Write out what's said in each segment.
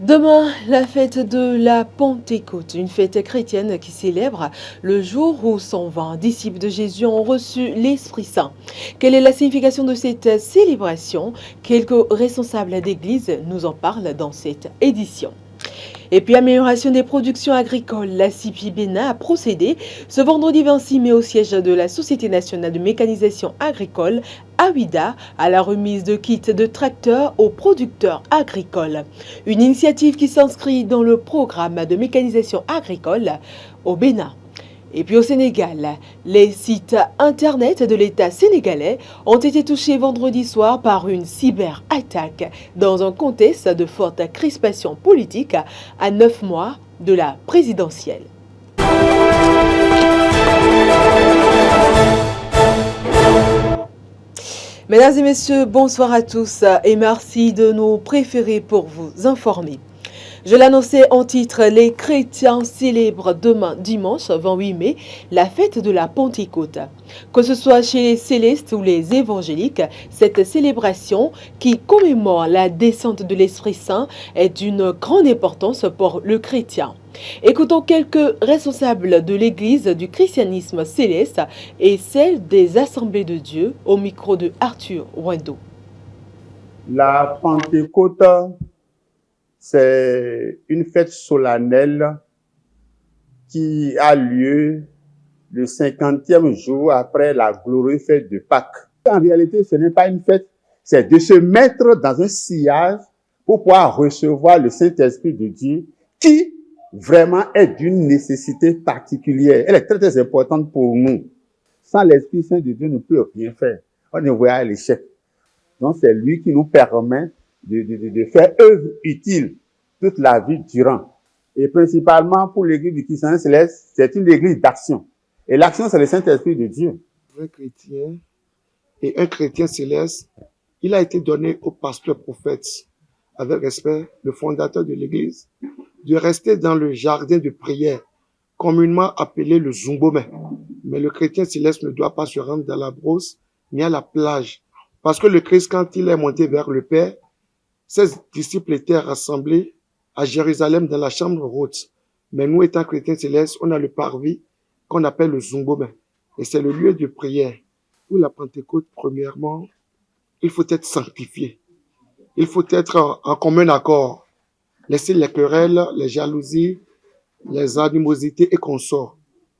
Demain, la fête de la Pentecôte, une fête chrétienne qui célèbre le jour où 120 disciples de Jésus ont reçu l'Esprit Saint. Quelle est la signification de cette célébration? Quelques responsables d'église nous en parlent dans cette édition. Et puis, amélioration des productions agricoles, la CIPI Bénin a procédé ce vendredi 26 mai au siège de la Société nationale de mécanisation agricole, AWIDA, à la remise de kits de tracteurs aux producteurs agricoles. Une initiative qui s'inscrit dans le programme de mécanisation agricole au Bénin. Et puis au Sénégal, les sites internet de l'État sénégalais ont été touchés vendredi soir par une cyberattaque dans un contexte de forte crispation politique à 9 mois de la présidentielle. Mesdames et messieurs, bonsoir à tous et merci de nous préférer pour vous informer. Je l'annonçais en titre, les chrétiens célèbrent demain dimanche 28 mai la fête de la Pentecôte. Que ce soit chez les célestes ou les évangéliques, cette célébration qui commémore la descente de l'Esprit Saint est d'une grande importance pour le chrétien. Écoutons quelques responsables de l'Église du christianisme céleste et celle des Assemblées de Dieu au micro de Arthur Wendo. La Pentecôte, c'est une fête solennelle qui a lieu le 50e jour après la glorieuse fête de Pâques. En réalité, ce n'est pas une fête, c'est de se mettre dans un sillage pour pouvoir recevoir le Saint-Esprit de Dieu qui vraiment est d'une nécessité particulière. Elle est très très importante pour nous. Sans l'Esprit Saint de Dieu, on ne peut rien faire. On est voué à l'échec. Donc c'est lui qui nous permet de faire œuvre utile toute la vie durant. Et principalement pour l'église du christianisme céleste, c'est une église d'action. Et l'action, c'est le Saint-Esprit de Dieu. Un chrétien et un chrétien céleste, il a été donné au pasteur prophète, avec respect, le fondateur de l'église, de rester dans le jardin de prière, communément appelé le Zumbomé. Mais le chrétien céleste ne doit pas se rendre dans la brousse ni à la plage. Parce que le Christ, quand il est monté vers le Père, ses disciples étaient rassemblés à Jérusalem dans la chambre haute. Mais nous, étant chrétiens célestes, on a le parvis qu'on appelle le Zumbomé. Et c'est le lieu de prière. Pour la Pentecôte, premièrement, il faut être sanctifié. Il faut être en commun accord. Laisser les querelles, les jalousies, les animosités et consorts.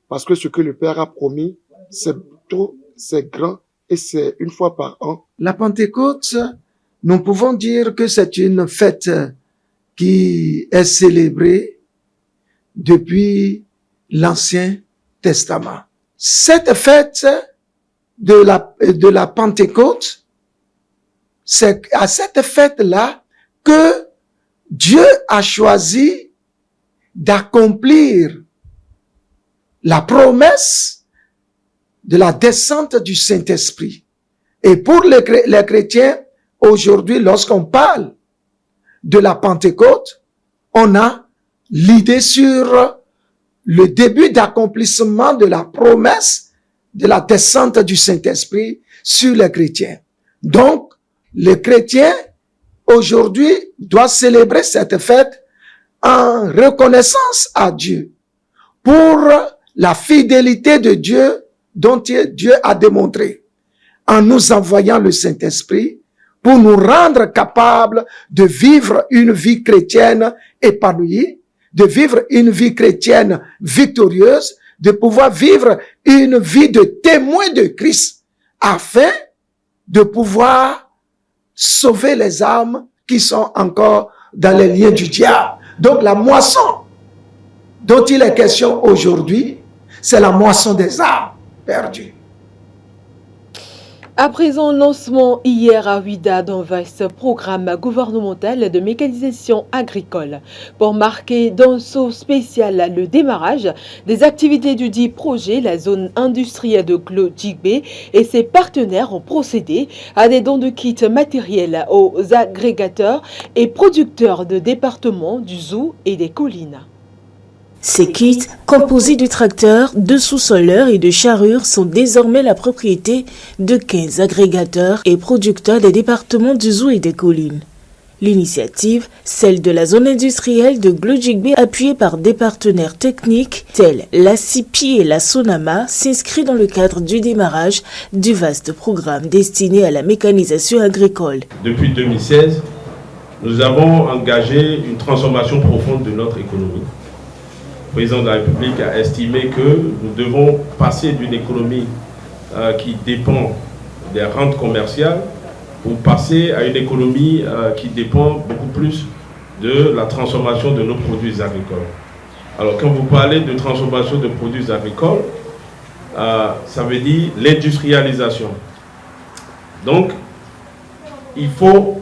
Parce que ce que le Père a promis, c'est trop, c'est grand et c'est une fois par an. La Pentecôte, nous pouvons dire que c'est une fête qui est célébrée depuis l'Ancien Testament. Cette fête de la Pentecôte, c'est à cette fête-là que Dieu a choisi d'accomplir la promesse de la descente du Saint-Esprit. Et pour les chrétiens, aujourd'hui, lorsqu'on parle de la Pentecôte, on a l'idée sur le début d'accomplissement de la promesse de la descente du Saint-Esprit sur les chrétiens. Donc, les chrétiens, aujourd'hui, doivent célébrer cette fête en reconnaissance à Dieu pour la fidélité de Dieu dont Dieu a démontré en nous envoyant le Saint-Esprit pour nous rendre capables de vivre une vie chrétienne épanouie, de vivre une vie chrétienne victorieuse, de pouvoir vivre une vie de témoin de Christ afin de pouvoir sauver les âmes qui sont encore dans les liens du diable. Donc la moisson dont il est question aujourd'hui, c'est la moisson des âmes perdues. À présent, lancement hier à AWIDA d'un vaste programme gouvernemental de mécanisation agricole pour marquer d'un saut spécial le démarrage des activités du dit projet. La zone industrielle de Glo-Djigbe et ses partenaires ont procédé à des dons de kits matériels aux agrégateurs et producteurs de départements du Zou et des collines. Ces kits, composés de tracteurs, de sous-soleurs et de charrures, sont désormais la propriété de 15 agrégateurs et producteurs des départements du Zou et des collines. L'initiative, celle de la zone industrielle de Glodjigbe, appuyée par des partenaires techniques tels la CIPI et la Sonama, s'inscrit dans le cadre du démarrage du vaste programme destiné à la mécanisation agricole. Depuis 2016, nous avons engagé une transformation profonde de notre économie. Le président de la République a estimé que nous devons passer d'une économie qui dépend des rentes commerciales pour passer à une économie qui dépend beaucoup plus de la transformation de nos produits agricoles. Alors quand vous parlez de transformation de produits agricoles, ça veut dire l'industrialisation. Donc, il faut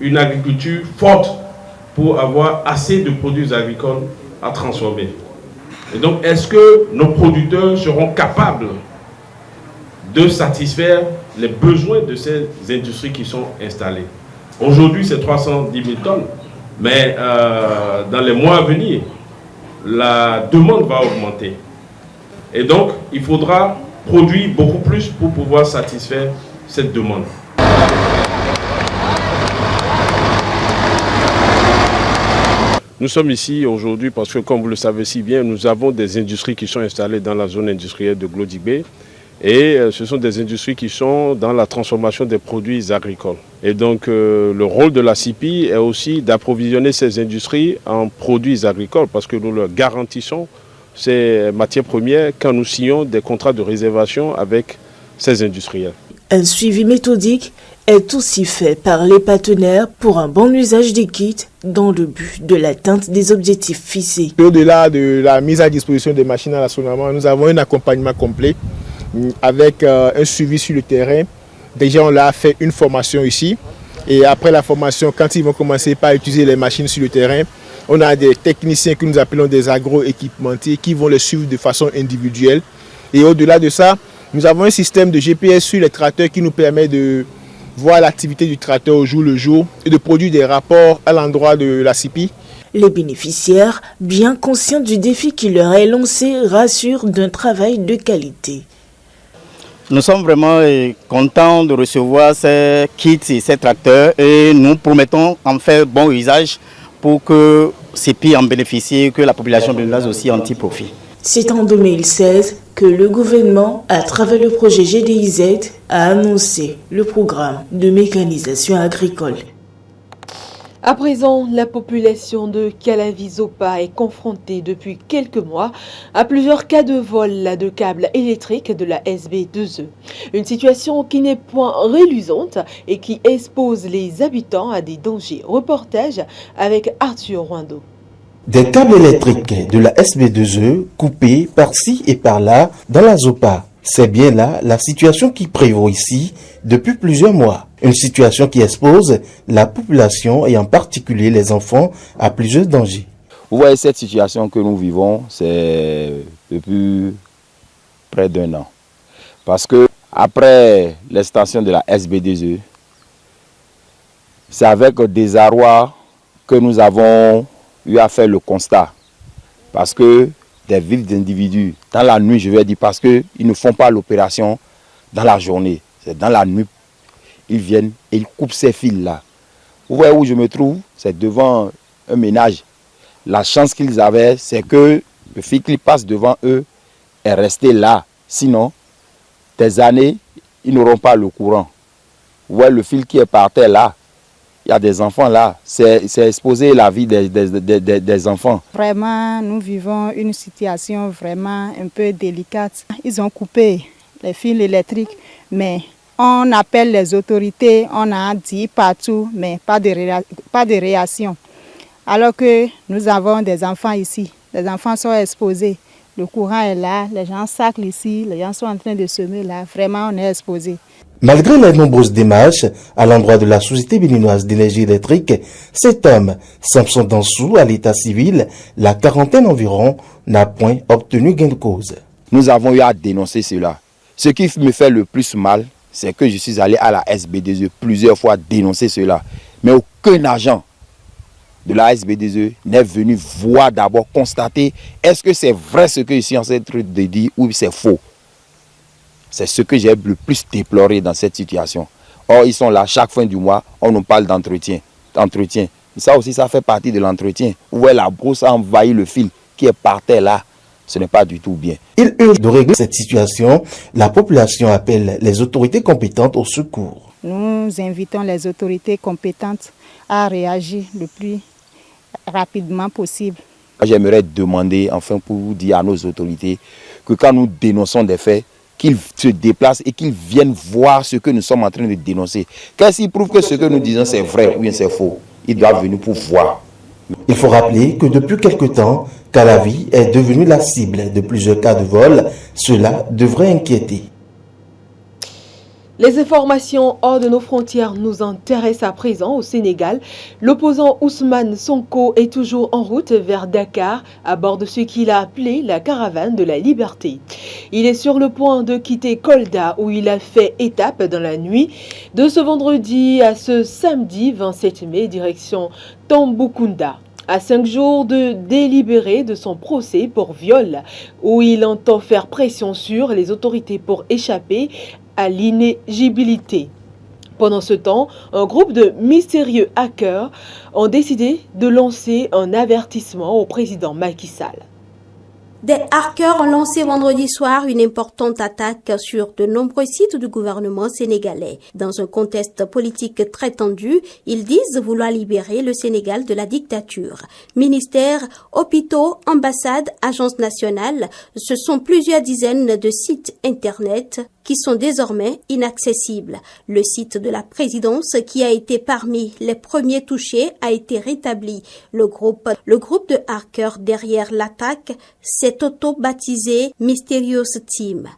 une agriculture forte pour avoir assez de produits agricoles à transformer. Et donc, est-ce que nos producteurs seront capables de satisfaire les besoins de ces industries qui sont installées? Aujourd'hui, c'est 310 000 tonnes, mais dans les mois à venir, la demande va augmenter. Et donc, il faudra produire beaucoup plus pour pouvoir satisfaire cette demande. Nous sommes ici aujourd'hui parce que, comme vous le savez si bien, nous avons des industries qui sont installées dans la zone industrielle de Glodjigbe. Et ce sont des industries qui sont dans la transformation des produits agricoles. Et donc le rôle de la CIPI est aussi d'approvisionner ces industries en produits agricoles parce que nous leur garantissons ces matières premières quand nous signons des contrats de réservation avec ces industriels. Un suivi méthodique est aussi fait par les partenaires pour un bon usage des kits dans le but de l'atteinte des objectifs fixés. Au-delà de la mise à disposition des machines à la Sonama, nous avons un accompagnement complet avec un suivi sur le terrain. Déjà, on leur a fait une formation ici. Et après la formation, quand ils vont commencer par utiliser les machines sur le terrain, on a des techniciens que nous appelons des agro-équipementiers qui vont les suivre de façon individuelle. Et au-delà de ça, nous avons un système de GPS sur les tracteurs qui nous permet de voir l'activité du tracteur au jour le jour et de produire des rapports à l'endroit de la CIPI. Les bénéficiaires, bien conscients du défi qui leur est lancé, rassurent d'un travail de qualité. Nous sommes vraiment contents de recevoir ces kits et ces tracteurs et nous promettons en faire bon usage pour que CIPI en bénéficie et que la population béninoise aussi en tire profit. C'est en 2016 que le gouvernement, à travers le projet GDIZ, a annoncé le programme de mécanisation agricole. À présent, la population de Calavi-Zopa est confrontée depuis quelques mois à plusieurs cas de vol de câbles électriques de la SB2E. Une situation qui n'est point reluisante et qui expose les habitants à des dangers. Reportage avec Arthur Rwando. Des câbles électriques de la SB2E coupés par-ci et par-là dans la Zopa. C'est bien là la situation qui prévaut ici depuis plusieurs mois. Une situation qui expose la population et en particulier les enfants à plusieurs dangers. Vous voyez, cette situation que nous vivons, c'est depuis près d'1 an. Parce que après l'extension de la SB2E, c'est avec désarroi que nous avons eu à faire le constat. Parce que des vifs d'individus, dans la nuit, je vais dire, parce qu'ils ne font pas l'opération dans la journée. C'est dans la nuit, ils viennent et ils coupent ces fils-là. Vous voyez où je me trouve? C'est devant un ménage. La chance qu'ils avaient, c'est que le fil qui passe devant eux est resté là. Sinon, des années, ils n'auront pas le courant. Vous voyez le fil qui est par terre là. Il y a des enfants là, c'est exposer la vie des enfants. Vraiment, nous vivons une situation vraiment un peu délicate. Ils ont coupé les fils électriques, mais on appelle les autorités, on a dit partout, mais pas de réaction. Alors que nous avons des enfants ici, les enfants sont exposés. Le courant est là, les gens saclent ici, les gens sont en train de semer là, vraiment on est exposés. Malgré les nombreuses démarches à l'endroit de la Société béninoise d'énergie électrique, cet homme, Samson Dansou, à l'état civil, la quarantaine environ, n'a point obtenu gain de cause. Nous avons eu à dénoncer cela. Ce qui me fait le plus mal, c'est que je suis allé à la SB2E plusieurs fois dénoncer cela. Mais aucun agent de la SB2E n'est venu voir d'abord, constater, est-ce que c'est vrai ce que je suis en train de dire ou c'est faux. C'est ce que j'ai le plus déploré dans cette situation. Or, ils sont là chaque fin du mois, on nous parle d'entretien. entretien. Et ça aussi, ça fait partie de l'entretien. Où la brousse a envahi le fil qui est par terre là. Ce n'est pas du tout bien. Il urge de régler cette situation. La population appelle les autorités compétentes au secours. Nous invitons les autorités compétentes à réagir le plus rapidement possible. J'aimerais demander, enfin, pour vous dire à nos autorités, que quand nous dénonçons des faits, qu'ils se déplacent et qu'ils viennent voir ce que nous sommes en train de dénoncer. Car s'ils prouvent que ce que nous disons c'est vrai ou bien c'est faux, ils doivent venir pour voir. Il faut rappeler que depuis quelque temps, Calavi est devenu la cible de plusieurs cas de vol. Cela devrait inquiéter. Les informations hors de nos frontières nous intéressent à présent au Sénégal. L'opposant Ousmane Sonko est toujours en route vers Dakar à bord de ce qu'il a appelé la caravane de la liberté. Il est sur le point de quitter Kolda où il a fait étape dans la nuit de ce vendredi à ce samedi 27 mai direction Tambacounda. À 5 jours de délibéré de son procès pour viol, où il entend faire pression sur les autorités pour échapper à l'inéligibilité. Pendant ce temps, un groupe de mystérieux hackers ont décidé de lancer un avertissement au président Macky Sall. Des hackers ont lancé vendredi soir une importante attaque sur de nombreux sites du gouvernement sénégalais. Dans un contexte politique très tendu, ils disent vouloir libérer le Sénégal de la dictature. Ministères, hôpitaux, ambassades, agences nationales, ce sont plusieurs dizaines de sites internet qui sont désormais inaccessibles. Le site de la présidence, qui a été parmi les premiers touchés, a été rétabli. Le groupe de hackers derrière l'attaque s'est auto-baptisé Mysterious Team.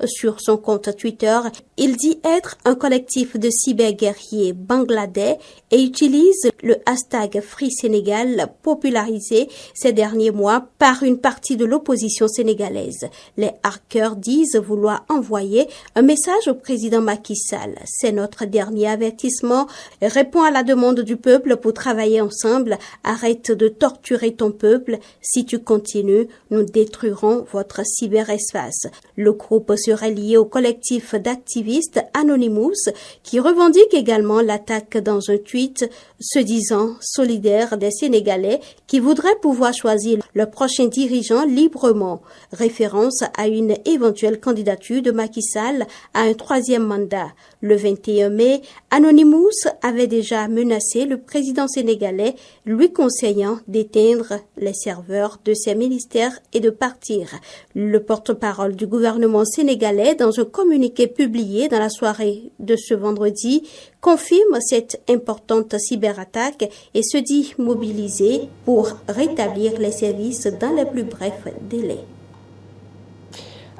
Sur son compte Twitter, il dit être un collectif de cyberguerriers bangladais et utilise le hashtag Free Sénégal popularisé ces derniers mois par une partie de l'opposition sénégalaise. Les hackers disent vouloir envoyer un message au président Macky Sall. C'est notre dernier avertissement. Réponds à la demande du peuple pour travailler ensemble. Arrête de torturer ton peuple. Si tu continues, nous détruirons votre cyberespace. Le groupe serait lié au collectif d'activistes Anonymous qui revendique également l'attaque dans un tweet se disant solidaire des Sénégalais qui voudraient pouvoir choisir leur prochain dirigeant librement. Référence à une éventuelle candidature de Macky Sall à un 3e mandat. Le 21 mai, Anonymous avait déjà menacé le président sénégalais, lui conseillant d'éteindre les serveurs de ses ministères et de partir. Le porte-parole du gouvernement sénégalais, dans un communiqué publié dans la soirée de ce vendredi, confirme cette importante cyberattaque et se dit mobilisé pour rétablir les services dans les plus brefs délais.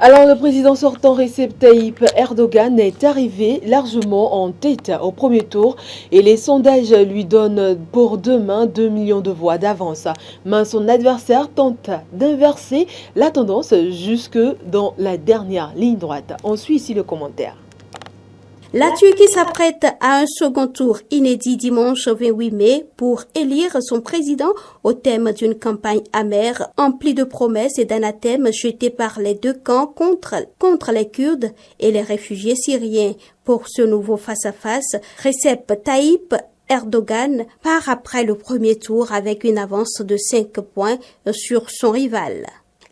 Alors, le président sortant Recep Tayyip Erdogan est arrivé largement en tête au premier tour et les sondages lui donnent pour demain 2 millions de voix d'avance. Mais son adversaire tente d'inverser la tendance jusque dans la dernière ligne droite. On suit ici le commentaire. La Turquie s'apprête à un second tour inédit dimanche 28 mai pour élire son président au thème d'une campagne amère, emplie de promesses et d'anathèmes jetés par les deux camps contre les Kurdes et les réfugiés syriens. Pour ce nouveau face-à-face, Recep Tayyip Erdogan part après le premier tour avec une avance de 5 points sur son rival.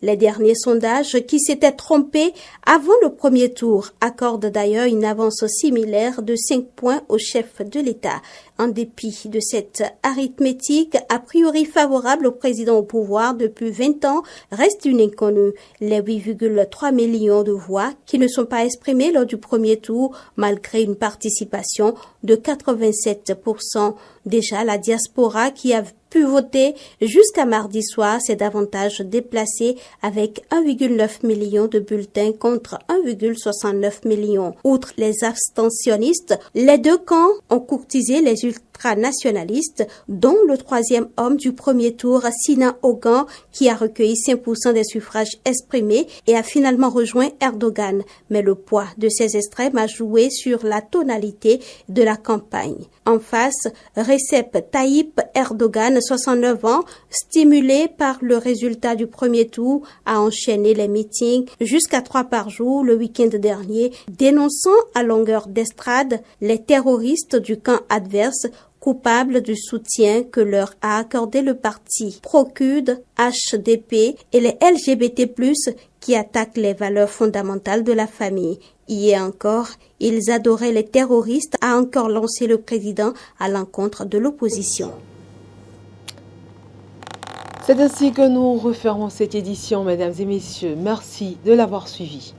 Les derniers sondages qui s'étaient trompés avant le premier tour accordent d'ailleurs une avance similaire de 5 points au chef de l'État. En dépit de cette arithmétique a priori favorable au président au pouvoir depuis 20 ans, reste une inconnue. Les 8,3 millions de voix qui ne sont pas exprimées lors du premier tour malgré une participation de 87%. Déjà, la diaspora qui a pu voter jusqu'à mardi soir s'est davantage déplacée avec 1,9 million de bulletins contre 1,69 million. Outre les abstentionnistes, les deux camps ont courtisé les ultranationalistes, dont le troisième homme du premier tour, Sinan Ogan, qui a recueilli 5% des suffrages exprimés et a finalement rejoint Erdogan. Mais le poids de ces extrêmes a joué sur la tonalité de la campagne. En face, Recep Tayyip Erdogan, 69 ans, stimulé par le résultat du premier tour, a enchaîné les meetings jusqu'à 3 par jour le week-end dernier, dénonçant à longueur d'estrade les terroristes du camp adverse, coupables du soutien que leur a accordé le parti Procud, HDP et les LGBT+, qui attaquent les valeurs fondamentales de la famille. Hier encore, ils adoraient les terroristes, a encore lancé le président à l'encontre de l'opposition. C'est ainsi que nous refermons cette édition, mesdames et messieurs. Merci de l'avoir suivi.